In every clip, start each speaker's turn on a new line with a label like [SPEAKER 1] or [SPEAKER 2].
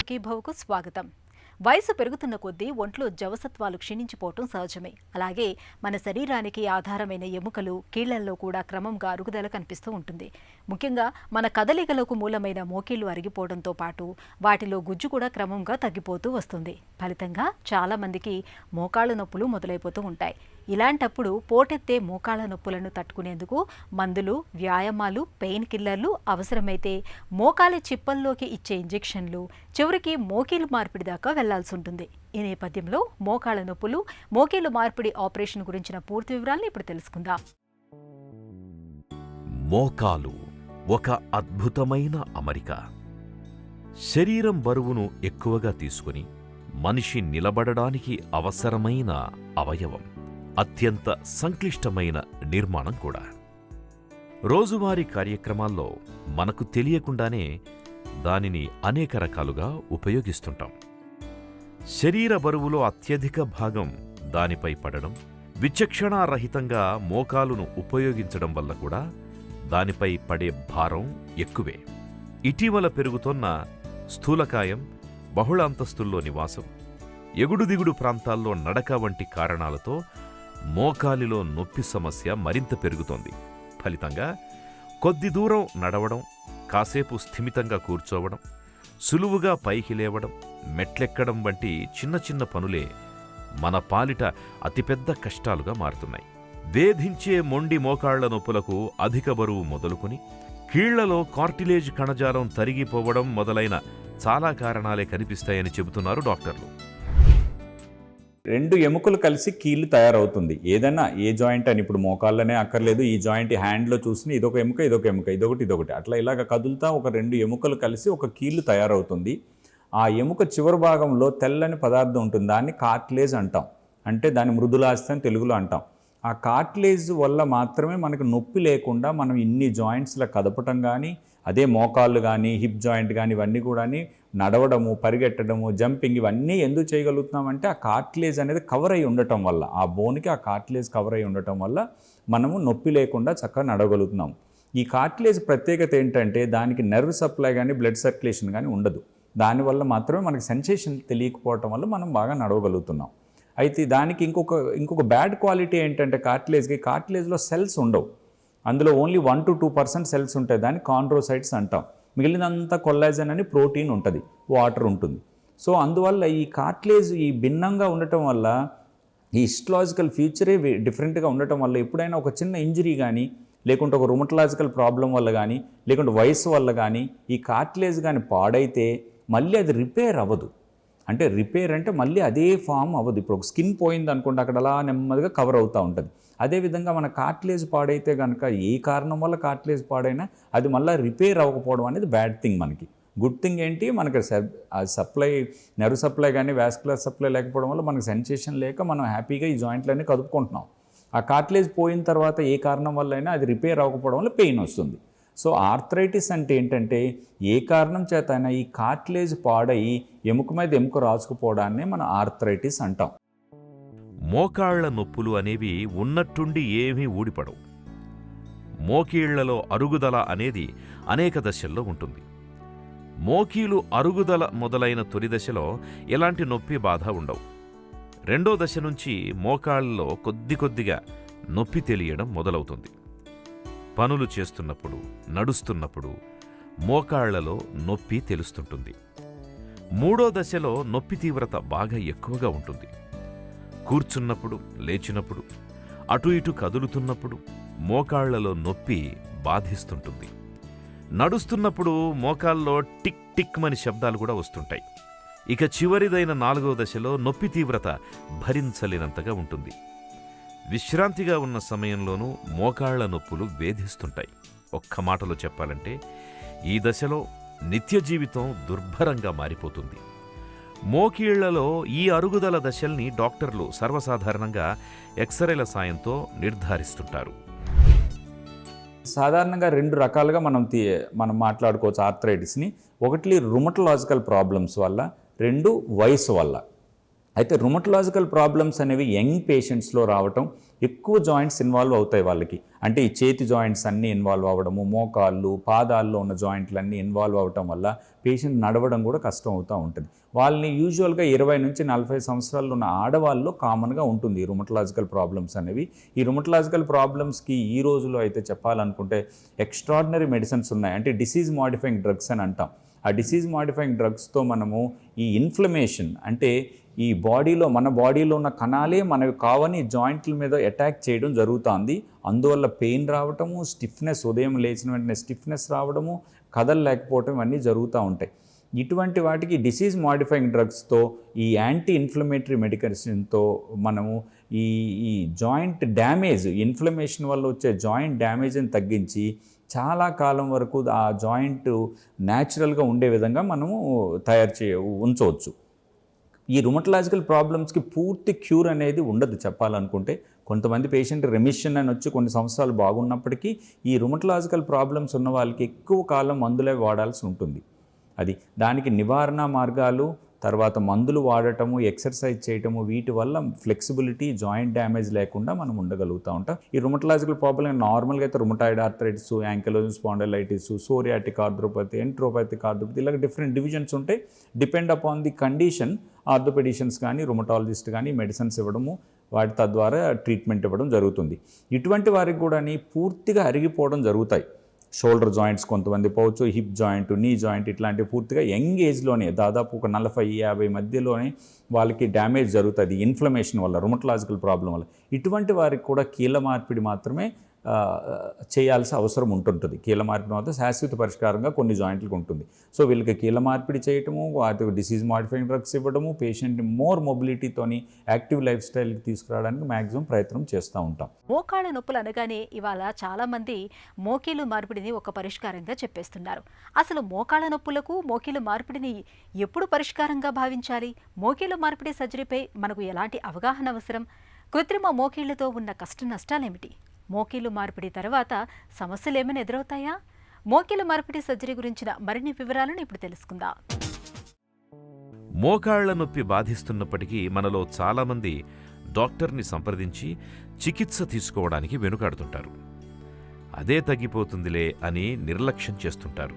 [SPEAKER 1] సుఖీభవకు స్వాగతం. వయసు పెరుగుతున్న కొద్దీ ఒంట్లో జవసత్వాలు క్షీణించిపోవటం సహజమే. అలాగే మన శరీరానికి ఆధారమైన ఎముకలు, కీళ్లల్లో కూడా క్రమంగా అరుగుదల కనిపిస్తూ ఉంటుంది. ముఖ్యంగా మన కదలికలకు మూలమైన మోకీళ్లు అరిగిపోవడంతో పాటు వాటిలో గుజ్జు కూడా క్రమంగా తగ్గిపోతూ వస్తుంది. ఫలితంగా చాలా మందికి మోకాళ్ళ నొప్పులు మొదలైపోతూ ఉంటాయి. ఇలాంటప్పుడు పోటెత్తే మోకాళ్ళ నొప్పులను తట్టుకునేందుకు మందులు, వ్యాయామాలు, పెయిన్ కిల్లర్లు, అవసరమైతే మోకాలి చిప్పల్లోకి ఇచ్చే ఇంజెక్షన్లు, చివరికి మోకీలు మార్పిడి దాకా వెళ్లాల్సి ఉంటుంది. ఈ నేపథ్యంలో మోకాళ్ళ నొప్పులు, మోకీలు మార్పిడి ఆపరేషన్ గురించిన పూర్తి వివరాలను ఇప్పుడు తెలుసుకుందాం.
[SPEAKER 2] మోకాలు ఒక అద్భుతమైన అమరిక. శరీరం బరువును ఎక్కువగా తీసుకుని మనిషి నిలబడడానికి అవసరమైన అవయవం. అత్యంత సంక్లిష్టమైన నిర్మాణం కూడా. రోజువారీ కార్యక్రమాల్లో మనకు తెలియకుండానే దానిని అనేక రకాలుగా ఉపయోగిస్తుంటాం. శరీర బరువులో అత్యధిక భాగం దానిపై పడడం, విచక్షణారహితంగా మోకాలును ఉపయోగించడం వల్ల కూడా దానిపై పడే భారం ఎక్కువే. ఇటీవల పెరుగుతోన్న స్థూలకాయం, బహుళ అంతస్తుల్లో నివాసం, ఎగుడు దిగుడు ప్రాంతాల్లో నడక వంటి కారణాలతో మోకాలిలో నొప్పి సమస్య మరింత పెరుగుతోంది. ఫలితంగా కొద్ది దూరం నడవడం, కాసేపు స్థిమితంగా కూర్చోవడం, సులువుగా పైకి లేవడం, మెట్లెక్కడం వంటి చిన్న చిన్న పనులే మన పాలిట అతిపెద్ద కష్టాలుగా మారుతున్నాయి. వేధించే మొండి మోకాళ్ల నొప్పులకు అధిక బరువు మొదలుకొని కీళ్లలో కార్టిలేజ్ కణజాలం తరిగిపోవడం మొదలైన చాలా కారణాలే కనిపిస్తాయని చెబుతున్నారు డాక్టర్లు.
[SPEAKER 3] రెండు ఎముకలు కలిసి కీళ్ళు తయారవుతుంది. ఏదైనా ఏ జాయింట్ అని ఇప్పుడు మోకాళ్ళనే అక్కర్లేదు, ఈ జాయింట్ హ్యాండ్లో చూసిన ఇదొక ఎముక, ఇదొక ఎముక, ఇదొకటి అట్లా ఇలాగ కదులుతా ఒక రెండు ఎముకలు కలిసి ఒక కీళ్ళు తయారవుతుంది. ఆ ఎముక చివరి భాగంలో తెల్లని పదార్థం ఉంటుంది, దాన్ని కార్టిలేజ్ అంటాం. అంటే దాన్ని మృదులాస్థి అని తెలుగులో అంటాం. ఆ కార్టిలేజ్ వల్ల మాత్రమే మనకు నొప్పి లేకుండా మనం ఇన్ని జాయింట్స్లో కదపటం కానీ, అదే మోకాళ్ళు కానీ, హిప్ జాయింట్ కానీ, ఇవన్నీ కూడా నడవడము, పరిగెట్టడము, జంపింగ్ ఇవన్నీ ఎందుకు చేయగలుగుతున్నామంటే ఆ కార్టిలేజ్ అనేది కవర్ అయి ఉండటం వల్ల, ఆ బోన్కి ఆ కార్టిలేజ్ కవర్ అయి ఉండటం వల్ల మనము నొప్పి లేకుండా చక్కగా నడవగలుగుతున్నాం. ఈ కార్టిలేజ్ ప్రత్యేకత ఏంటంటే దానికి నర్వ్ సప్లై కానీ, బ్లడ్ సర్క్యులేషన్ కానీ ఉండదు. దానివల్ల మాత్రమే మనకి సెన్సేషన్ తెలియకపోవటం వల్ల మనం బాగా నడవగలుగుతున్నాం. అయితే దానికి ఇంకొక బ్యాడ్ క్వాలిటీ ఏంటంటే కార్టిలేజ్లో సెల్స్ ఉండవు. అందులో ఓన్లీ 1 to 2% సెల్స్ ఉంటాయి. దాన్ని కాండ్రోసైట్స్ అంటాం. మిగిలినంతా కొల్లాజన్ అని ప్రోటీన్ ఉంటుంది, వాటర్ ఉంటుంది. సో అందువల్ల ఈ కార్టిలేజ్ ఈ భిన్నంగా ఉండటం వల్ల, ఈ హిస్టలాజికల్ ఫీచరే డిఫరెంట్గా ఉండటం వల్ల ఎప్పుడైనా ఒక చిన్న ఇంజరీ కానీ, లేకుంటే ఒక రుమటలాజికల్ ప్రాబ్లం వల్ల కానీ, లేకుంటే వయసు వల్ల కానీ ఈ కార్టిలేజ్ కానీ పాడైతే మళ్ళీ అది రిపేర్ అవ్వదు. అంటే రిపేర్ అంటే మళ్ళీ అదే ఫామ్ అవ్వదు. ఇప్పుడు ఒక స్కిన్ పోయింది అనుకోండి, అక్కడ అలా నెమ్మదిగా కవర్ అవుతూ ఉంటుంది. అదేవిధంగా మన కార్టిలేజ్ పాడైతే కనుక ఏ కారణం వల్ల కార్టిలేజ్ పాడైనా అది మళ్ళీ రిపేర్ అవ్వకపోవడం అనేది బ్యాడ్ థింగ్. మనకి గుడ్ థింగ్ ఏంటి, మనకి సప్లై, నెర్వ్ సప్లై కానీ, వాస్కులర్ సప్లై లేకపోవడం వల్ల మనకి సెన్సేషన్ లేక మనం హ్యాపీగా ఈ జాయింట్లన్నీ కదుపుకుంటున్నాం. ఆ కార్టిలేజ్ పోయిన తర్వాత ఏ కారణం వల్ల అయినా అది రిపేర్ అవ్వకపోవడం వల్ల పెయిన్ వస్తుంది. సో ఆర్థరైటిస్ అంటే ఏంటంటే ఏ కారణం చేత అయినా ఈ కార్టిలేజ్ పాడయి ఎముక మీద ఎముక రాసుకుపోవడాన్ని మనం ఆర్థరైటిస్ అంటాం.
[SPEAKER 2] మోకాళ్ల నొప్పులు అనేవి ఉన్నట్టుండి ఏమీ ఊడిపడవు. మోకీళ్లలో అరుగుదల అనేది అనేక దశల్లో ఉంటుంది. మోకీలు అరుగుదల మొదలైన తొలి దశలో ఎలాంటి నొప్పి బాధ ఉండవు. రెండో దశ నుంచి మోకాళ్లలో కొద్దిగా నొప్పి తెలియడం మొదలవుతుంది. పనులు చేస్తున్నప్పుడు, నడుస్తున్నప్పుడు మోకాళ్లలో నొప్పి తెలుస్తుంటుంది. మూడో దశలో నొప్పి తీవ్రత బాగా ఎక్కువగా ఉంటుంది. కూర్చున్నప్పుడు, లేచినప్పుడు, అటు ఇటు కదులుతున్నప్పుడు మోకాళ్లలో నొప్పి బాధిస్తుంటుంది. నడుస్తున్నప్పుడు మోకాల్లో టిక్ టిక్ మని శబ్దాలు కూడా వస్తుంటాయి. ఇక చివరిదైన నాలుగో దశలో నొప్పి తీవ్రత భరించలేనంతగా ఉంటుంది. విశ్రాంతిగా ఉన్న సమయంలోనూ మోకాళ్ల నొప్పులు వేధిస్తుంటాయి. ఒక్క మాటలో చెప్పాలంటే ఈ దశలో నిత్య జీవితం దుర్భరంగా మారిపోతుంది. మోకీళ్లలో ఈ అరుగుదల దశల్ని డాక్టర్లు సర్వసాధారణంగా ఎక్స్రేల సాయంతో నిర్ధారిస్తుంటారు.
[SPEAKER 3] సాధారణంగా రెండు రకాలుగా మనం మాట్లాడుకోవచ్చు ఆర్థరైటిస్ని. ఒకటి రుమటలాజికల్ ప్రాబ్లమ్స్ వల్ల, రెండు వయసు వల్ల. అయితే రుమటలాజికల్ ప్రాబ్లమ్స్ అనేవి యంగ్ పేషెంట్స్లో రావటం, ఎక్కువ జాయింట్స్ ఇన్వాల్వ్ అవుతాయి వాళ్ళకి. అంటే ఈ చేతి జాయింట్స్ అన్నీ ఇన్వాల్వ్ అవ్వడము, మోకాళ్ళు పాదాల్లో ఉన్న జాయింట్లన్నీ ఇన్వాల్వ్ అవ్వటం వల్ల పేషెంట్ నడవడం కూడా కష్టం అవుతూ ఉంటుంది. వాళ్ళని యూజువల్గా 20 నుంచి 40 సంవత్సరాలు ఉన్న ఆడవాళ్ళలో కామన్గా ఉంటుంది ఈ రుమటలాజికల్ ప్రాబ్లమ్స్ అనేవి. ఈ రుమటలాజికల్ ప్రాబ్లమ్స్కి ఈ రోజులో అయితే చెప్పాలనుకుంటే ఎక్స్ట్రాడినరీ మెడిసిన్స్ ఉన్నాయి. అంటే డిసీజ్ మాడిఫైయింగ్ డ్రగ్స్ అని అంటాం. ఆ డిసీజ్ మాడిఫైయింగ్ డ్రగ్స్తో మనము ఈ ఇన్ఫ్లమేషన్ అంటే ఈ మన బాడీలో ఉన్న కణాలే మనవి కావని జాయింట్ల మీద అటాక్ చేయడం జరుగుతుంది. అందువల్ల పెయిన్ రావటము, స్టిఫ్నెస్, ఉదయం లేచిన వెంటనే స్టిఫ్నెస్ రావడము, కదలలేకపోవటం ఇవన్నీ జరుగుతూ ఉంటాయి. ఇటువంటి వాటికి డిసీజ్ మాడిఫైయింగ్ డ్రగ్స్తో ఈ యాంటీ ఇన్ఫ్లమేటరీ మెడికేషన్తో మనము ఈ జాయింట్ డ్యామేజ్, ఇన్ఫ్లమేషన్ వల్ల వచ్చే జాయింట్ డ్యామేజ్ని తగ్గించి చాలా కాలం వరకు ఆ జాయింట్ న్యాచురల్గా ఉండే విధంగా మనము ఉంచవచ్చు. ఈ రుమటలాజికల్ ప్రాబ్లమ్స్కి పూర్తి క్యూర్ అనేది ఉండదు చెప్పాలనుకుంటే. కొంతమంది పేషెంట్ రెమిషన్ అని వచ్చి కొన్ని సంవత్సరాలు బాగున్నప్పటికీ ఈ రుమటలాజికల్ ప్రాబ్లమ్స్ ఉన్న వాళ్ళకి ఎక్కువ కాలం మందులే వాడాల్సి ఉంటుంది. దానికి నివారణ మార్గాలు, తర్వాత మందులు వాడటము, ఎక్సర్సైజ్ చేయటము, వీటి వల్ల ఫ్లెక్సిబిలిటీ, జాయింట్ డ్యామేజ్ లేకుండా మనం ఉండగలుగుతూ ఉంటాం. ఈ రుమటలాజికల్ ప్రాబ్లం నార్మల్గా అయితే rheumatoid arthritis, ankylosing spondylitis, psoriatic arthropathy, enteropathic arthropathy, ఇలాగ డిఫరెంట్ డివిజన్స్ ఉంటాయి. Depend upon the condition orthopaedicians కానీ రుమటాలజిస్ట్ కానీ మెడిసిన్స్ ఇవ్వడము, వాటి తద్వారా ట్రీట్మెంట్ ఇవ్వడం జరుగుతుంది. ఇటువంటి వారికి కూడా పూర్తిగా అరిగిపోవడం జరుగుతాయి. షోల్డర్ జాయింట్స్ కొంతమంది పోవచ్చు, హిప్ జాయింట్, నీ జాయింట్, ఇట్లాంటివి పూర్తిగా యంగ్ ఏజ్లోనే దాదాపు ఒక 40-50 మధ్యలోనే వాళ్ళకి డ్యామేజ్ జరుగుతుంది ఇన్ఫ్లమేషన్ వల్ల, రుమటలాజికల్ ప్రాబ్లం వల్ల. ఇటువంటి వారికి కూడా కీళ్ళ మార్పిడి మాత్రమే చేయాల్సిన అవసరం ఉంటుంటుంది. కీళ్ళ మార్పిడి మాత్రం శాశ్వత పరిష్కారంగా కొన్ని జాయింట్లకు ఉంటుంది. సో వీళ్ళకి కీళ్ళ మార్పిడి చేయటము, వాటి డిసీజ్ మాడిఫైయింగ్ డ్రగ్స్ ఇవ్వడము, పేషెంట్ని మోర్ మొబిలిటీతోని యాక్టివ్ లైఫ్ స్టైల్కి తీసుకురావడానికి మ్యాక్సిమం ప్రయత్నం చేస్తూ ఉంటాం.
[SPEAKER 1] మోకాళ్ళ నొప్పులు అనగానే ఇవాళ చాలామంది మోకీలు మార్పిడిని ఒక పరిష్కారంగా చెప్పేస్తున్నారు. అసలు మోకాళ్ళ నొప్పులకు మోకీలు మార్పిడిని ఎప్పుడు పరిష్కారంగా భావించాలి? మోకీలు మార్పిడి సర్జరీపై మనకు ఎలాంటి అవగాహన అవసరం? కృత్రిమ మోకీళ్లతో ఉన్న కష్ట నష్టాలేమిటి? మోకీలు మార్పిడి తర్వాత సమస్యలు ఏమైనా ఎదురవుతాయా? మోకీలు మార్పిడి సర్జరీ గురించిన మరిన్ని వివరాలను ఇప్పుడు తెలుసుకుందాం.
[SPEAKER 2] మోకాళ్ల నొప్పి బాధిస్తున్నప్పటికీ మనలో చాలామంది డాక్టర్ని సంప్రదించి చికిత్స తీసుకోవడానికి వెనుకాడుతుంటారు. అదే తగ్గిపోతుందిలే అని నిర్లక్ష్యం చేస్తుంటారు.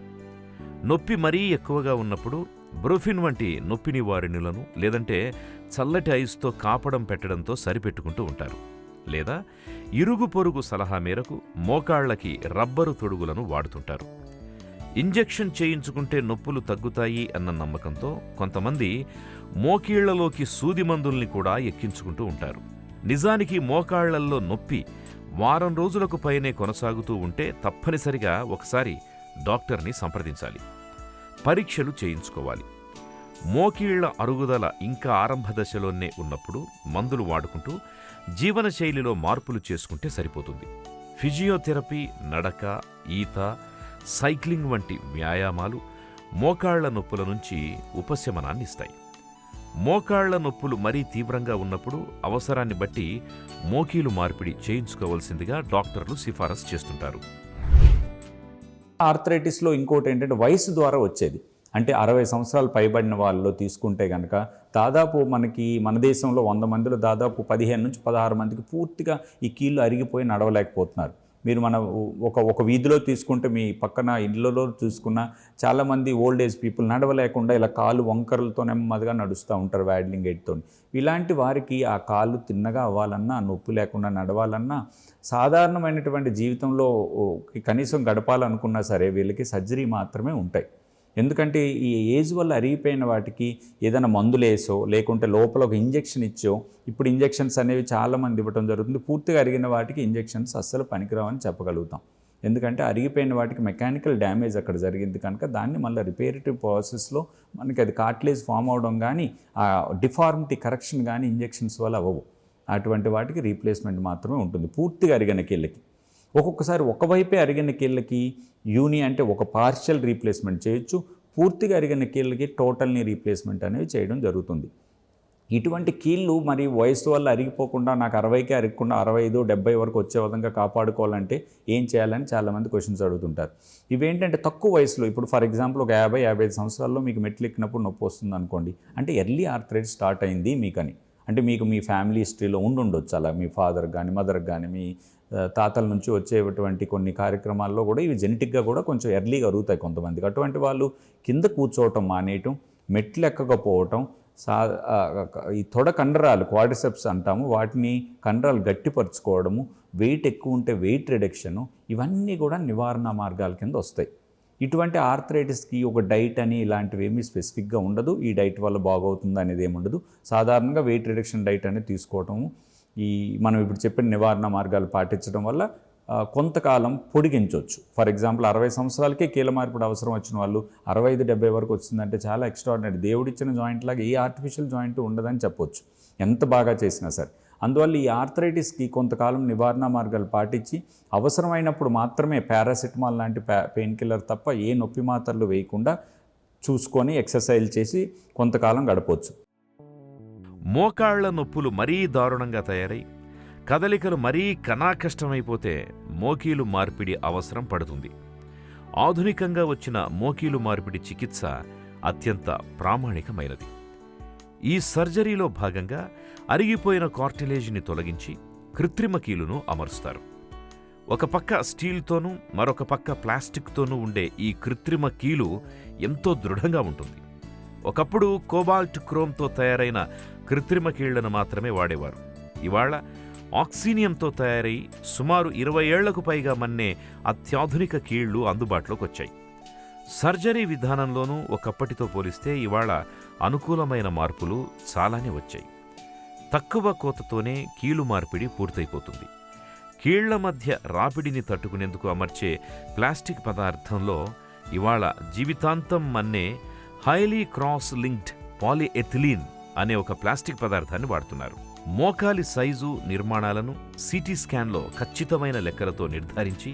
[SPEAKER 2] నొప్పి మరీ ఎక్కువగా ఉన్నప్పుడు బ్రూఫిన్ వంటి నొప్పి నివారణలను లేదంటే చల్లటి ఐస్తో కాపడం పెట్టడంతో సరిపెట్టుకుంటూ ఉంటారు. లేదా ఇరుగు పొరుగు సలహా మేరకు మోకాళ్లకి రబ్బరు తొడుగులను వాడుతుంటారు. ఇంజెక్షన్ చేయించుకుంటే నొప్పులు తగ్గుతాయి అన్న నమ్మకంతో కొంతమంది మోకీళ్లలోకి సూది మందుల్ని కూడా ఎక్కించుకుంటూ ఉంటారు. నిజానికి మోకాళ్లల్లో నొప్పి వారం రోజులకు పైనే కొనసాగుతూ ఉంటే తప్పనిసరిగా ఒకసారి డాక్టర్ని సంప్రదించాలి. పరీక్షలు చేయించుకోవాలి. మోకీళ్ల అరుగుదల ఇంకా ఆరంభ దశలోనే ఉన్నప్పుడు మందులు వాడుకుంటూ జీవనశైలిలో మార్పులు చేసుకుంటే సరిపోతుంది. ఫిజియోథెరపీ, నడక, ఈత, సైక్లింగ్ వంటి వ్యాయామాలు మోకాళ్ల నొప్పుల నుంచి ఉపశమనాన్ని ఇస్తాయి. మోకాళ్ల నొప్పులు మరీ తీవ్రంగా ఉన్నప్పుడు అవసరాన్ని బట్టి మోకీలు మార్పిడి చేయించుకోవాల్సిందిగా డాక్టర్లు సిఫారసు చేస్తుంటారు.
[SPEAKER 3] ఆర్థరైటిస్లో ఇంకోటి ఏంటంటే వయసు ద్వారా వచ్చేది. అంటే 60 సంవత్సరాలు పైబడిన వాళ్ళలో తీసుకుంటే కనుక దాదాపు మన దేశంలో 100 మందిలో దాదాపు 15 నుంచి 16 మందికి పూర్తిగా ఈ కీళ్ళు అరిగిపోయి నడవలేకపోతున్నారు. మీరు ఒక వీధిలో తీసుకుంటే, మీ పక్కన ఇళ్ళలో చూసుకున్న చాలామంది ఓల్డ్ ఏజ్ పీపుల్ నడవలేకుండా ఇలా కాలు వంకరలతో నెమ్మదిగా నడుస్తూ ఉంటారు వ్యాడ్లింగ్ ఎయిడ్తో. ఇలాంటి వారికి ఆ కాళ్ళు తిన్నగా అవ్వాలన్నా, నొప్పి లేకుండా నడవాలన్నా, సాధారణమైనటువంటి జీవితంలో కనీసం గడపాలనుకున్నా సరే వీళ్ళకి సర్జరీ మాత్రమే ఉంటాయి. ఎందుకంటే ఈ ఏజ్ వల్ల అరిగిపోయిన వాటికి ఏదైనా మందులేసో లేకుంటే లోపల ఒక ఇంజెక్షన్ ఇచ్చో, ఇప్పుడు ఇంజెక్షన్స్ అనేవి చాలామంది ఇవ్వడం జరుగుతుంది. పూర్తిగా అరిగిన వాటికి ఇంజెక్షన్స్ అస్సలు పనికిరావని చెప్పగలుగుతాం. ఎందుకంటే అరిగిపోయిన వాటికి మెకానికల్ డ్యామేజ్ అక్కడ జరిగింది కనుక దాన్ని మళ్ళీ రిపేరేటివ్ ప్రాసెస్లో మనకి అది కార్టిలేజ్ ఫామ్ అవడం కానీ, ఆ డిఫార్మిటీ కరెక్షన్ కానీ ఇంజెక్షన్స్ వల్ల అవ్వవు. అటువంటి వాటికి రీప్లేస్మెంట్ మాత్రమే ఉంటుంది పూర్తిగా అరిగిన కీళ్ళకి. ఒక్కొక్కసారి ఒకవైపే అరిగిన కీళ్ళకి అంటే ఒక పార్షియల్ రీప్లేస్మెంట్ చేయొచ్చు. పూర్తిగా అరిగిన కీళ్ళకి టోటల్ని రీప్లేస్మెంట్ అనేవి చేయడం జరుగుతుంది. ఇటువంటి కీళ్ళు మరి వయసు వల్ల అరిగిపోకుండా, నాకు 60కే అరగకుండా 65, 70 వరకు వచ్చే విధంగా కాపాడుకోవాలంటే ఏం చేయాలని చాలామంది క్వశ్చన్స్ అడుగుతుంటారు. ఇవేంటంటే తక్కువ వయసులో, ఇప్పుడు ఫర్ ఎగ్జాంపుల్ ఒక 50-55 సంవత్సరాల్లో మీకు మెట్లు ఎక్కినప్పుడు నొప్పి వస్తుంది అనుకోండి, అంటే ఎర్లీ ఆర్థరైటిస్ స్టార్ట్ అయింది మీకని. అంటే మీకు మీ ఫ్యామిలీ హిస్టరీలో ఉండొచ్చు అలా, మీ ఫాదర్ కానీ మదర్కి కానీ మీ తాతల నుంచి వచ్చేటువంటి కొన్ని కార్యక్రమాల్లో కూడా ఇవి జెనెటిక్గా కూడా కొంచెం ఎర్లీగా అరుగుతాయి కొంతమందికి. అటువంటి వాళ్ళు కింద కూర్చోవటం మానేయటం, మెట్లు ఎక్కకపోవటం, ఈ తొడ కండరాలు క్వాడ్రిసెప్స్ అంటాము, వాటిని కండరాలు గట్టిపరుచుకోవడము, వెయిట్ ఎక్కువ ఉంటే వెయిట్ రిడక్షను, ఇవన్నీ కూడా నివారణ మార్గాల కింద వస్తాయి. ఇటువంటి ఆర్థరైటిస్కి ఒక డైట్ అని ఇలాంటివి ఏమీ స్పెసిఫిక్గా ఉండదు, ఈ డైట్ వల్ల బాగవుతుంది అనేది ఏమి ఉండదు. సాధారణంగా వెయిట్ రిడక్షన్ డైట్ అనేది తీసుకోవటము, ఈ మనం ఇప్పుడు చెప్పిన నివారణ మార్గాలు పాటించడం వల్ల కొంతకాలం పొడిగించవచ్చు. ఫర్ ఎగ్జాంపుల్ 60 సంవత్సరాలకే కీళ్ళ మార్పిడి అవసరం వచ్చిన వాళ్ళు 65-70 వరకు వచ్చిందంటే చాలా ఎక్స్ట్రాడినరీ. దేవుడిచ్చిన జాయింట్ లాగా ఏ ఆర్టిఫిషియల్ జాయింట్ ఉండదని చెప్పొచ్చు ఎంత బాగా చేసినా సరే. అందువల్ల ఈ ఆర్థరైటిస్కి కొంతకాలం నివారణ మార్గాలు పాటించి అవసరమైనప్పుడు మాత్రమే పారాసిటమాల్ లాంటి పెయిన్ కిల్లర్ తప్ప ఏ నొప్పి మాత్రలు వేయకుండా చూసుకొని ఎక్సర్సైజ్ చేసి కొంతకాలం గడపవచ్చు.
[SPEAKER 2] మోకాళ్ల నొప్పులు మరీ దారుణంగా తయారై కదలికలు మరీ కష్టమైపోతే మోకీలు మార్పిడి అవసరం పడుతుంది. ఆధునికంగా వచ్చిన మోకీలు మార్పిడి చికిత్స అత్యంత ప్రామాణికమైనది. ఈ సర్జరీలో భాగంగా అరిగిపోయిన కార్టిలేజ్ని తొలగించి కృత్రిమ కీలును అమరుస్తారు. ఒక పక్క స్టీల్తోనూ మరొక పక్క ప్లాస్టిక్తోనూ ఉండే ఈ కృత్రిమ కీలు ఎంతో దృఢంగా ఉంటుంది. ఒకప్పుడు కోబాల్ట్ క్రోమ్తో తయారైన కృత్రిమ కీళ్లను మాత్రమే వాడేవారు. ఇవాళ ఆక్సీనియంతో తయారై సుమారు 20 ఏళ్లకు పైగా మన్నే అత్యాధునిక కీళ్లు అందుబాటులోకి వచ్చాయి. సర్జరీ విధానంలోనూ ఒకప్పటితో పోలిస్తే ఇవాళ అనుకూలమైన మార్పులు చాలానే వచ్చాయి. తక్కువ కోతతోనే కీలు మార్పిడి పూర్తయిపోతుంది. కీళ్ల మధ్య రాపిడిని తట్టుకునేందుకు అమర్చే ప్లాస్టిక్ పదార్థంలో ఇవాళ జీవితాంతం మన్నే హైలీ క్రాస్ లింక్డ్ పాలిఎథిలీన్ అనే ఒక ప్లాస్టిక్ పదార్థాన్ని వాడుతున్నారు. మోకాలి సైజు నిర్మాణాలను సిటీ స్కాన్లో ఖచ్చితమైన లెక్కలతో నిర్ధారించి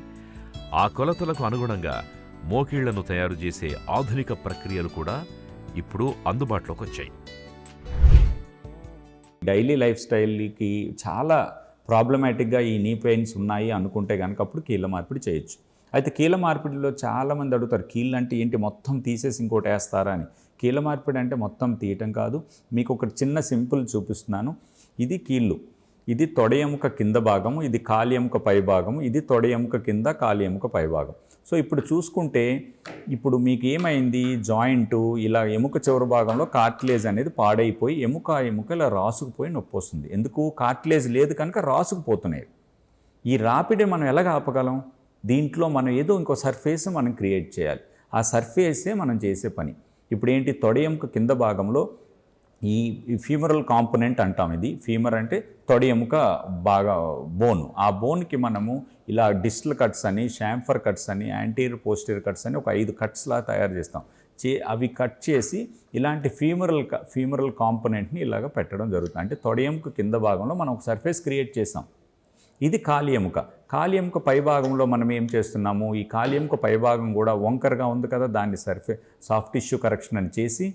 [SPEAKER 2] ఆ కొలతలకు అనుగుణంగా మోకీళ్లను తయారు చేసే ఆధునిక ప్రక్రియలు కూడా ఇప్పుడు అందుబాటులోకి వచ్చాయి.
[SPEAKER 3] డైలీ లైఫ్ స్టైల్కి చాలా ప్రాబ్లమాటిక్గా ఈ నీ పెయిన్స్ ఉన్నాయి అనుకుంటే కనుక అప్పుడు కీళ్ళ మార్పిడి చేయొచ్చు. అయితే కీళ్ళ మార్పిడిలో చాలామంది అడుగుతారు, కీళ్ళు అంటే ఏంటి మొత్తం తీసేసి ఇంకోటి వేస్తారా అని. కీళ్ళ మార్పిడి అంటే మొత్తం తీయటం కాదు. మీకు ఒక చిన్న సింపుల్ చూపిస్తున్నాను. ఇది కీళ్ళు, ఇది తొడ ఎముక కింద భాగము, ఇది కాలి ఎముక పై భాగము, ఇది తొడ ఎముక కింద కాలి ఎముక పై భాగం. సో ఇప్పుడు చూసుకుంటే ఇప్పుడు మీకు ఏమైంది, జాయింటు ఇలా ఎముక చివరి భాగంలో కార్టిలేజ్ అనేది పాడైపోయి ఎముక ఇలా రాసుకుపోయి నొప్పి వస్తుంది. ఎందుకు? కార్టిలేజ్ లేదు కనుక రాసుకుపోతున్నాయి. ఈ రాపిడి మనం ఎలాగ ఆపగలం? దీంట్లో మనం ఏదో ఇంకో సర్ఫేస్ మనం క్రియేట్ చేయాలి. ఆ సర్ఫేసే మనం చేసే పని. ఇప్పుడు ఏంటి, తొడ ఎముక కింద భాగంలో ఈ ఫీమరల్ కాంపోనెంట్ అంటాం. ఇది ఫీమర్ అంటే తొడ ఎముక బాగా బోన్. ఆ బోన్కి మనము ఇలా డిస్టల్ కట్స్ అని, షాంఫర్ కట్స్ అని, యాంటీరియర్ పోస్టీరియర్ కట్స్ అని ఒక 5 కట్స్లా తయారు చేస్తాం. అవి కట్ చేసి ఇలాంటి ఫీమరల్ కాంపోనెంట్ని ఇలాగ పెట్టడం జరుగుతుంది. అంటే తొడ ఎముక కింద భాగంలో మనం ఒక సర్ఫేస్ క్రియేట్ చేసాం. ఇది కాలి ఎముక. కాలి ఎముక పై భాగంలో మనం ఏం చేస్తున్నాము, ఈ కాలి ఎముక పై భాగం కూడా వంకరగా ఉంది కదా, దాన్ని సాఫ్ట్ టిష్యూ కరెక్షన్ అని చేసి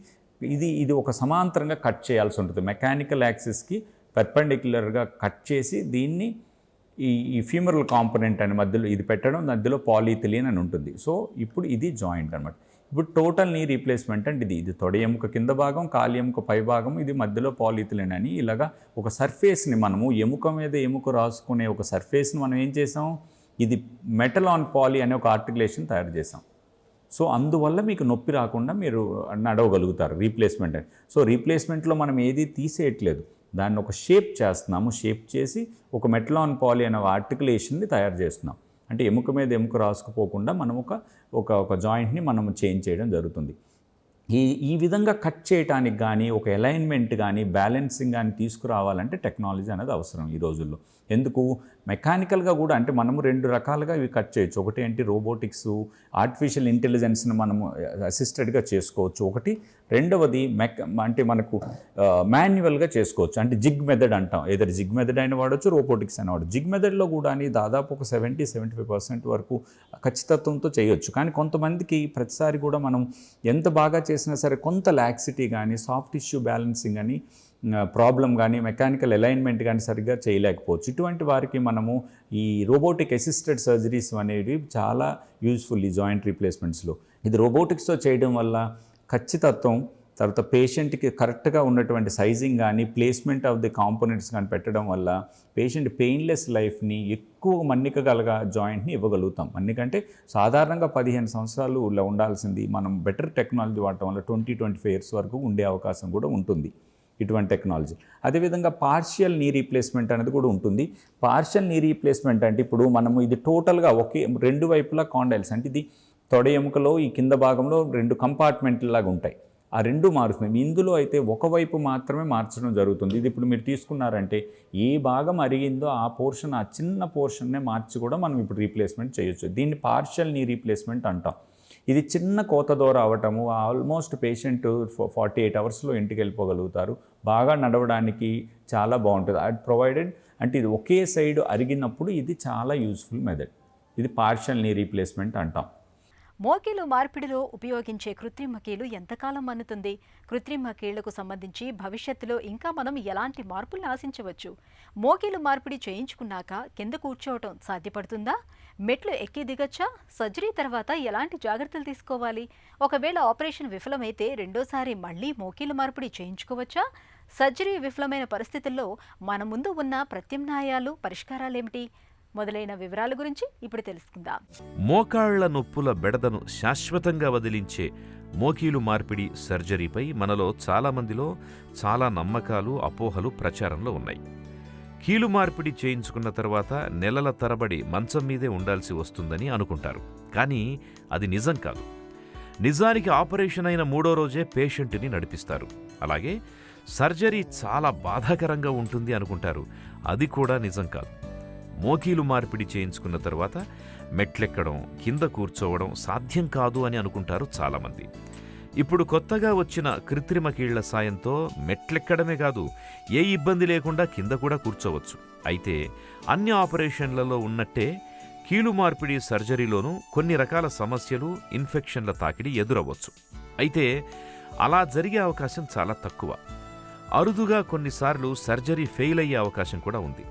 [SPEAKER 3] ఇది ఒక సమాంతరంగా కట్ చేయాల్సి ఉంటుంది. మెకానికల్ యాక్సిస్కి పర్పెండిక్యులర్గా కట్ చేసి దీన్ని ఈ ఫీమరల్ కాంపోనెంట్ అని మధ్యలో ఇది పెట్టడం, మధ్యలో పాలీథిలీన్ అని ఉంటుంది. సో ఇప్పుడు ఇది జాయింట్ అనమాట. ఇప్పుడు టోటల్ నీ రీప్లేస్మెంట్ అంటే ఇది తొడ ఎముక కింద భాగం, కాలి ఎముక పై భాగం, ఇది మధ్యలో పాలీథిలీన్ అని ఇలాగా ఒక సర్ఫేస్ని మనము ఎముక మీద ఎముక రాసుకునే ఒక సర్ఫేస్ని మనం ఏం చేసాం, ఇది మెటల్ ఆన్ పాలీ అనే ఒక ఆర్టికులేషన్ తయారు చేసాం. సో అందువల్ల మీకు నొప్పి రాకుండా మీరు నడవగలుగుతారు రీప్లేస్మెంట్ అని. సో రీప్లేస్మెంట్లో మనం ఏది తీసేయట్లేదు, దాన్ని ఒక షేప్ చేస్తున్నాము. షేప్ చేసి ఒక మెటల్ ఆన్ పాలీ అనే ఆర్టికులేషన్ని తయారు చేస్తున్నాం. అంటే ఎముక మీద ఎముక రాసుకుపోకుండా మనం ఒక జాయింట్ని మనం చేంజ్ చేయడం జరుగుతుంది. ఈ విధంగా కట్ చేయడానికి కానీ, ఒక అలైన్మెంట్ కానీ, బ్యాలెన్సింగ్ కానీ తీసుకురావాలంటే టెక్నాలజీ అనేది అవసరం ఈ రోజుల్లో. ఎందుకు? మెకానికల్గా కూడా అంటే మనము 2 రకాలుగా ఇవి కట్ చేయొచ్చు. ఒకటి ఏంటి, రోబోటిక్స్, ఆర్టిఫిషియల్ ఇంటెలిజెన్స్ని మనము అసిస్టెడ్గా చేసుకోవచ్చు. ఒకటి. రెండవది అంటే మనకు మాన్యువల్గా చేసుకోవచ్చు. అంటే జిగ్ మెథడ్ అంటాం. ఏదైనా జిగ్ మెథడ్ అయినా వాడచ్చు, రోబోటిక్స్ అయినా వాడచ్చు. జిగ్ మెథడ్లో కూడా దాదాపు ఒక 70-75% వరకు ఖచ్చితత్వంతో చేయొచ్చు. కానీ కొంతమందికి ప్రతిసారి కూడా మనం ఎంత బాగా చేసినా సరే కొంత లాక్సిటీ కానీ, సాఫ్ట్ టిష్యూ బ్యాలెన్సింగ్ అని ప్రాబ్లం కానీ, మెకానికల్ అలైన్మెంట్ కానీ సరిగ్గా చేయలేకపోవచ్చు. ఇటువంటి వారికి మనము ఈ రోబోటిక్ అసిస్టెడ్ సర్జరీస్ అనేవి చాలా యూజ్ఫుల్ ఈ జాయింట్ రీప్లేస్మెంట్స్లో. ఇది రోబోటిక్స్తో చేయడం వల్ల ఖచ్చితత్వం తర్వాత పేషెంట్కి కరెక్ట్గా ఉన్నటువంటి సైజింగ్ కానీ ప్లేస్మెంట్ ఆఫ్ ది కాంపోనెంట్స్ కానీ పెట్టడం వల్ల పేషెంట్ పెయిన్లెస్ లైఫ్ని ఎక్కువ మన్నిక జాయింట్ని ఇవ్వగలుగుతాం. మన్నికంటే సాధారణంగా 15 సంవత్సరాలు ఉండాల్సింది మనం బెటర్ టెక్నాలజీ వాడటం వల్ల 20-25 ఇయర్స్ వరకు ఉండే అవకాశం కూడా ఉంటుంది ఇటువంటి టెక్నాలజీ. అదేవిధంగా పార్షియల్ నీ రీప్లేస్మెంట్ అనేది కూడా ఉంటుంది. పార్షియల్ నీ రీప్లేస్మెంట్ అంటే ఇప్పుడు మనము ఇది టోటల్గా ఒకే 2 వైపులా కాండైల్స్ అంటే ఇది తొడ ఎముకలో ఈ కింద భాగంలో 2 కంపార్ట్మెంట్లు లాగా ఉంటాయి. ఆ 2 మారుస్తుంది. ఇందులో అయితే ఒకవైపు మాత్రమే మార్చడం జరుగుతుంది. ఇది ఇప్పుడు మీరు తీసుకున్నారంటే ఏ భాగం అరిగిందో ఆ పోర్షన్, ఆ చిన్న పోర్షన్నే మార్చి కూడా మనం ఇప్పుడు రీప్లేస్మెంట్ చేయొచ్చు. దీన్ని పార్షియల్ నీ రీప్లేస్మెంట్ అంటాం. ఇది చిన్న కోత ద్వారా అవటము ఆల్మోస్ట్ పేషెంట్ 48 అవర్స్లో ఇంటికి వెళ్ళిపోగలుగుతారు. బాగా నడవడానికి చాలా బాగుంటుంది. అది ప్రొవైడెడ్ అంటే ఇది ఒకే సైడ్ అరిగినప్పుడు ఇది చాలా యూస్ఫుల్ మెథడ్. ఇది పార్షియల్ నీ రీప్లేస్మెంట్ అంటాం.
[SPEAKER 1] మోకీలు మార్పిడిలో ఉపయోగించే కృత్రిమ కీలు ఎంతకాలం మన్నుతుంది? కృత్రిమ కీళ్లకు సంబంధించి భవిష్యత్తులో ఇంకా మనం ఎలాంటి మార్పులను ఆశించవచ్చు? మోకీలు మార్పిడి చేయించుకున్నాక కింద కూర్చోవటం సాధ్యపడుతుందా? మెట్లు ఎక్కి దిగచ్చా? సర్జరీ తర్వాత ఎలాంటి జాగ్రత్తలు తీసుకోవాలి? ఒకవేళ ఆపరేషన్ విఫలమైతే రెండోసారి మళ్లీ మోకీలు మార్పిడి చేయించుకోవచ్చా? సర్జరీ విఫలమైన పరిస్థితుల్లో మన ముందు ఉన్న ప్రత్యామ్నాయాలు, పరిష్కారాలేమిటి? మొదలైన వివరాల గురించి ఇప్పుడు తెలుసుకుందాం.
[SPEAKER 2] మోకాళ్ల నొప్పుల బెడదను శాశ్వతంగా వదిలించే మోకీలు మార్పిడి సర్జరీపై మనలో చాలామందిలో చాలా నమ్మకాలు, అపోహలు ప్రచారంలో ఉన్నాయి. కీలు మార్పిడి చేయించుకున్న తర్వాత నెలల తరబడి మంచం మీదే ఉండాల్సి వస్తుందని అనుకుంటారు. కానీ అది నిజం కాదు. నిజానికి ఆపరేషన్ అయిన 3వ రోజే పేషెంట్ని నడిపిస్తారు. అలాగే సర్జరీ చాలా బాధాకరంగా ఉంటుంది అనుకుంటారు. అది కూడా నిజం కాదు. మోకీలు మార్పిడి చేయించుకున్న తర్వాత మెట్లెక్కడం, కింద కూర్చోవడం సాధ్యం కాదు అని అనుకుంటారు చాలామంది. ఇప్పుడు కొత్తగా వచ్చిన కృత్రిమ కీళ్ల సాయంతో మెట్లెక్కడమే కాదు, ఏ ఇబ్బంది లేకుండా కింద కూడా కూర్చోవచ్చు. అయితే అన్ని ఆపరేషన్లలో ఉన్నట్టే కీలు మార్పిడి సర్జరీలోనూ కొన్ని రకాల సమస్యలు, ఇన్ఫెక్షన్ల తాకిడి ఎదురవ్వచ్చు. అయితే అలా జరిగే అవకాశం చాలా తక్కువ. అరుదుగా కొన్నిసార్లు సర్జరీ ఫెయిల్ అయ్యే అవకాశం కూడా ఉంది.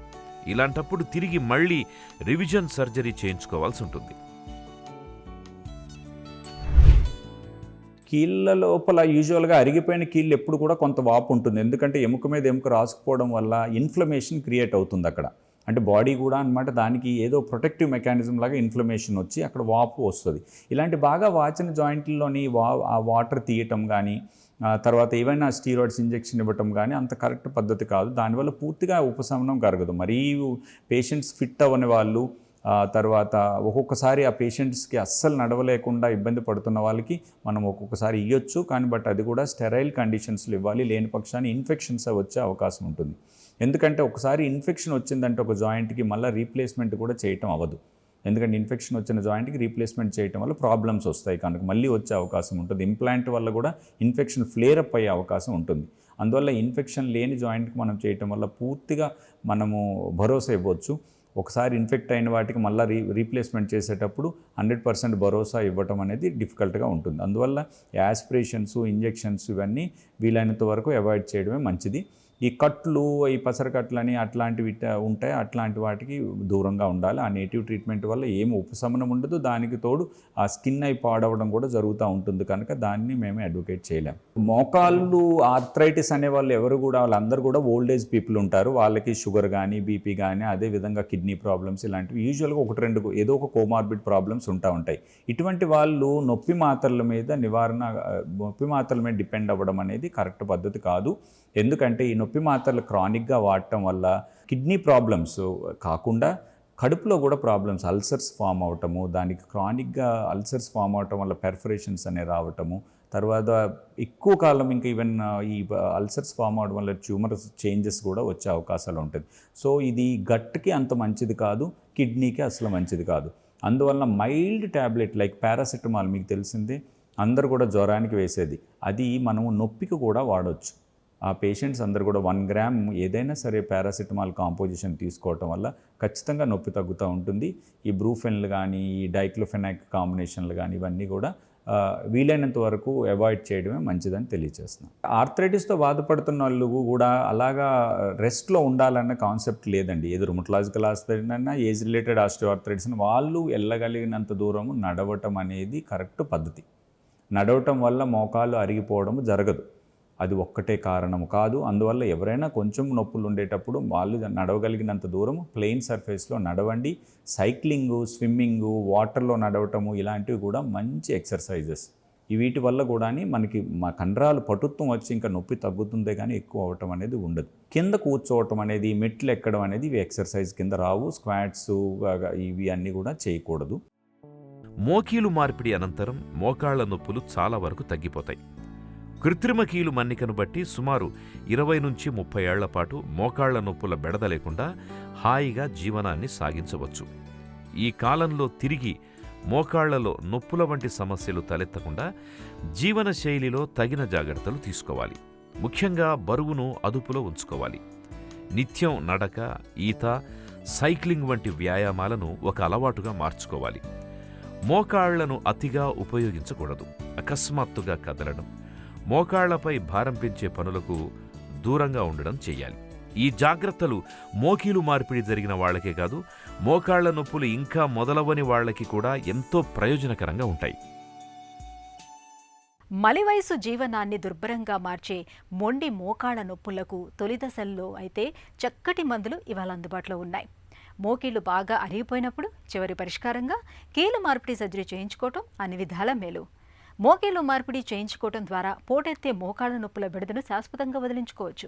[SPEAKER 2] ఇలాంటప్పుడు తిరిగి మళ్లీ రివిజన్ సర్జరీ చేయించుకోవాల్సి ఉంటుంది.
[SPEAKER 3] కీళ్ళ లోపల యూజువల్గా అరిగిపోయిన కీళ్ళు ఎప్పుడు కూడా కొంత వాపు ఉంటుంది. ఎందుకంటే ఎముక మీద ఎముక రాసుకుపోవడం వల్ల ఇన్ఫ్లమేషన్ క్రియేట్ అవుతుంది అక్కడ. అంటే బాడీ కూడా అనమాట దానికి ఏదో ప్రొటెక్టివ్ మెకానిజం లాగా ఇన్ఫ్లమేషన్ వచ్చి అక్కడ వాపు వస్తుంది. ఇలాంటి బాగా వాచిన జాయింట్లలోని ఆ వాటర్ తీయటం కానీ, తర్వాత ఏవైనా స్టీరాయిడ్స్ ఇంజెక్షన్ ఇవ్వటం కానీ అంత కరెక్ట్ పద్ధతి కాదు. దానివల్ల పూర్తిగా ఉపశమనం కలగదు. మరీ పేషెంట్స్ ఫిట్ అవ్వని వాళ్ళు, తర్వాత ఒక్కొక్కసారి ఆ పేషెంట్స్కి అస్సలు నడవలేకుండా ఇబ్బంది పడుతున్న వాళ్ళకి మనం ఒక్కొక్కసారి ఇవ్వచ్చు. కానీ అది కూడా స్టెరైల్ కండిషన్స్లో ఇవ్వాలి. లేని పక్షాన్ని ఇన్ఫెక్షన్స్ వచ్చే అవకాశం ఉంటుంది. ఎందుకంటే ఒకసారి ఇన్ఫెక్షన్ వచ్చిందంటే ఒక జాయింట్కి మళ్ళీ రీప్లేస్మెంట్ కూడా చేయటం అవ్వదు. ఎందుకంటే ఇన్ఫెక్షన్ వచ్చిన జాయింట్కి రీప్లేస్మెంట్ చేయటం వల్ల ప్రాబ్లమ్స్ వస్తాయి కనుక మళ్ళీ వచ్చే అవకాశం ఉంటుంది. ఇంప్లాంట్ వల్ల కూడా ఇన్ఫెక్షన్ ఫ్లేర్ అప్ అయ్యే అవకాశం ఉంటుంది. అందువల్ల ఇన్ఫెక్షన్ లేని జాయింట్కి మనం చేయటం వల్ల పూర్తిగా మనము భరోసా ఇవ్వచ్చు. ఒకసారి ఇన్ఫెక్ట్ అయిన వాటికి మళ్ళీ రీప్లేస్మెంట్ చేసేటప్పుడు 100% భరోసా ఇవ్వటం అనేది డిఫికల్ట్గా ఉంటుంది. అందువల్ల యాస్పిరేషన్స్, ఇంజెక్షన్స్ ఇవన్నీ వీలైనంత వరకు అవాయిడ్ చేయడమే మంచిది. ఈ కట్లు, ఈ పసరకట్లని అట్లాంటివి ఉంటాయి, అట్లాంటి వాటికి దూరంగా ఉండాలి. ఆ నేటివ్ ట్రీట్మెంట్ వల్ల ఏమి ఉపశమనం ఉండదు. దానికి తోడు ఆ స్కిన్ అయి పాడవడం కూడా జరుగుతూ ఉంటుంది కనుక దాన్ని మేము అడ్వకేట్ చేయలేం. మోకాళ్ళు ఆర్థరైటిస్ అనే వాళ్ళు ఎవరు కూడా వాళ్ళందరూ కూడా ఓల్డ్ ఏజ్ పీపుల్ ఉంటారు. వాళ్ళకి షుగర్ కానీ, బీపీ కానీ, అదేవిధంగా కిడ్నీ ప్రాబ్లమ్స్ ఇలాంటివి యూజువల్గా 1-2 ఏదో ఒక కోమార్బిడ్ ప్రాబ్లమ్స్ ఉంటాయి. ఇటువంటి వాళ్ళు నొప్పి మాత్రల మీద డిపెండ్ అవ్వడం అనేది కరెక్ట్ పద్ధతి కాదు. ఎందుకంటే ఈ నొప్పి మాత్రలు క్రానిక్గా వాడటం వల్ల కిడ్నీ ప్రాబ్లమ్స్ కాకుండా కడుపులో కూడా ప్రాబ్లమ్స్, అల్సర్స్ ఫామ్ అవటము, దానికి క్రానిక్గా అల్సర్స్ ఫామ్ అవటం వల్ల పెర్ఫరేషన్స్ అనేవి రావటము, తర్వాత ఎక్కువ కాలం ఇంకా ఈవెన్ ఈ అల్సర్స్ ఫామ్ అవడం వల్ల ట్యూమర్ చేంజెస్ కూడా వచ్చే అవకాశాలు ఉంటుంది. సో ఇది గట్కి అంత మంచిది కాదు, కిడ్నీకి అసలు మంచిది కాదు. అందువల్ల మైల్డ్ ట్యాబ్లెట్ లైక్ పారాసెటమాల్ మీకు తెలిసిందే, అందరు కూడా జ్వరానికి వేసేది, అది మనము నొప్పికి కూడా వాడవచ్చు. ఆ పేషెంట్స్ అందరు కూడా 1 గ్రామ్ ఏదైనా సరే పారాసిటమాల్ కాంపోజిషన్ తీసుకోవటం వల్ల ఖచ్చితంగా నొప్పి తగ్గుతూ ఉంటుంది. ఈ బ్రూఫెన్లు కానీ, ఈ డైక్లోఫెనాక్ కాంబినేషన్లు కానీ ఇవన్నీ కూడా వీలైనంత వరకు అవాయిడ్ చేయడమే మంచిదని తెలియజేస్తున్నాం. ఆర్థరైటిస్తో బాధపడుతున్న వాళ్ళు కూడా అలాగా రెస్ట్లో ఉండాలన్న కాన్సెప్ట్ లేదండి. ఏదో రుమటలాజికల్ ఆర్థరైటిస్ అయినా, ఏజ్ రిలేటెడ్ ఆస్టియోఆర్థరైటిస్ అయినా వాళ్ళు వెళ్ళగలిగినంత దూరము నడవటం అనేది కరెక్ట్ పద్ధతి. నడవటం వల్ల మోకాళ్ళు అరిగిపోవడం జరగదు. అది ఒక్కటే కారణం కాదు. అందువల్ల ఎవరైనా కొంచెం నొప్పులు ఉండేటప్పుడు వాళ్ళు నడవగలిగినంత దూరం ప్లెయిన్ సర్ఫేస్లో నడవండి. సైక్లింగు, స్విమ్మింగు, వాటర్లో నడవటము ఇలాంటివి కూడా మంచి ఎక్సర్సైజెస్. వీటి వల్ల కూడా మనకి మా కండరాలు పటుత్వం వచ్చి ఇంకా నొప్పి తగ్గుతుందే కానీ ఎక్కువ అవటం అనేది ఉండదు. కింద కూర్చోవటం అనేది, మెట్లు ఎక్కడం అనేది ఇవి ఎక్సర్సైజ్ కింద రావు. స్క్వాట్స్ ఇవి అన్నీ కూడా చేయకూడదు.
[SPEAKER 2] మోకీలు మార్పిడి అనంతరం మోకాళ్ల నొప్పులు చాలా వరకు తగ్గిపోతాయి. కృత్రిమ కీలు మన్నికను బట్టి సుమారు 20 నుంచి 30 ఏళ్ల పాటు మోకాళ్ల నొప్పుల బెడద లేకుండా హాయిగా జీవనాన్ని సాగించవచ్చు. ఈ కాలంలో తిరిగి మోకాళ్లలో నొప్పుల వంటి సమస్యలు తలెత్తకుండా జీవనశైలిలో తగిన జాగ్రత్తలు తీసుకోవాలి. ముఖ్యంగా బరువును అదుపులో ఉంచుకోవాలి. నిత్యం నడక, ఈత, సైక్లింగ్ వంటి వ్యాయామాలను ఒక అలవాటుగా మార్చుకోవాలి. మోకాళ్లను అతిగా ఉపయోగించకూడదు. అకస్మాత్తుగా కదలడం, మోకాళ్లపై భారం పెంచే పనులకు దూరంగా ఉండడం చెయ్యాలి. ఈ జాగ్రత్తలు మోకీలు మార్పిడి జరిగిన వాళ్లకే కాదు, మోకాళ్ల నొప్పులు ఇంకా మొదలవని వాళ్లకి కూడా ఎంతో ప్రయోజనకరంగా ఉంటాయి.
[SPEAKER 1] మలివయసు జీవనాన్ని దుర్భరంగా మార్చే మొండి మోకాళ్ల నొప్పులకు తొలి దశల్లో అయితే చక్కటి మందులు ఇవాళ అందుబాటులో ఉన్నాయి. మోకీళ్లు బాగా అరిగిపోయినప్పుడు చివరి పరిష్కారంగా కీలు మార్పిడి సర్జరీ చేయించుకోవటం అన్ని విధాల మేలు. మోకీలు మార్పిడి చేయించుకోవటం ద్వారా పోటెత్తే మోకాళ్ల నొప్పుల బెడదను శాశ్వతంగా వదిలించుకోవచ్చు.